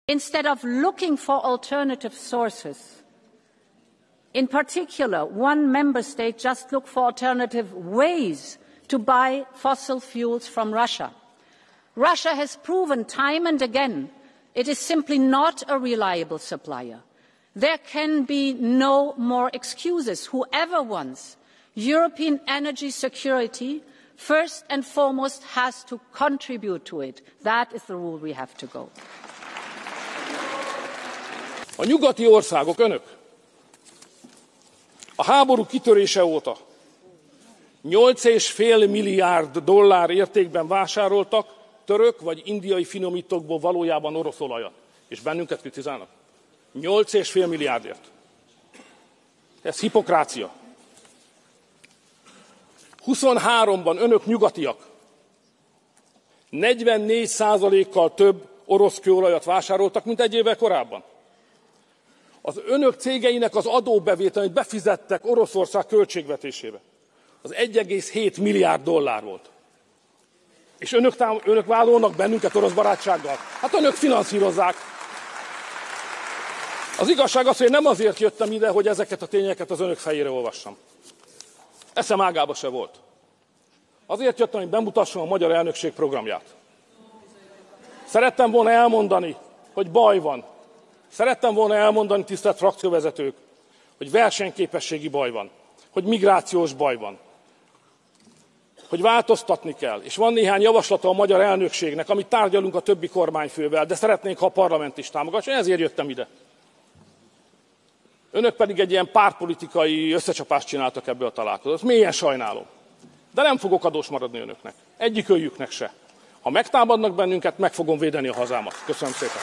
Instead of looking for alternative sources, in particular, one member state just looked for alternative ways to buy fossil fuels from Russia. Russia has proven time and again it is simply not a reliable supplier. There can be no more excuses. Whoever wants European energy security, first and foremost, has to contribute to it. That is the rule we have to go. A nyugati országok, önök, a háború kitörése óta 8,5 milliárd dollár értékben vásároltak török vagy indiai finomítókból valójában orosz olajat. És bennünket kritizálnak. 8,5 milliárdért. Ez hipokrácia. 23-ban önök nyugatiak 44%-kal több orosz kőolajat vásároltak, mint egy évvel korábban. Az önök cégeinek az adóbevétel, amit befizettek Oroszország költségvetésébe, az 1,7 milliárd dollár volt. És önök vádolnak bennünket orosz barátsággal? Hát önök finanszírozzák. Az igazság az, hogy nem azért jöttem ide, hogy ezeket a tényeket az önök fejére olvassam. Eszem ágába se volt. Azért jöttem, hogy bemutassam a magyar elnökség programját. Szerettem volna elmondani, hogy baj van. Szerettem volna elmondani, tisztelt frakcióvezetők, hogy versenyképességi baj van, hogy migrációs baj van, hogy változtatni kell. És van néhány javaslata a magyar elnökségnek, amit tárgyalunk a többi kormányfővel, de szeretnénk, ha a parlament is támogatja, ezért jöttem ide. Önök pedig egy ilyen pártpolitikai összecsapást csináltak ebből a találkozót. Mélyen sajnálom. De nem fogok adós maradni önöknek. Egyikőjüknek se. Ha megtámadnak bennünket, meg fogom védeni a hazámat. Köszönöm szépen.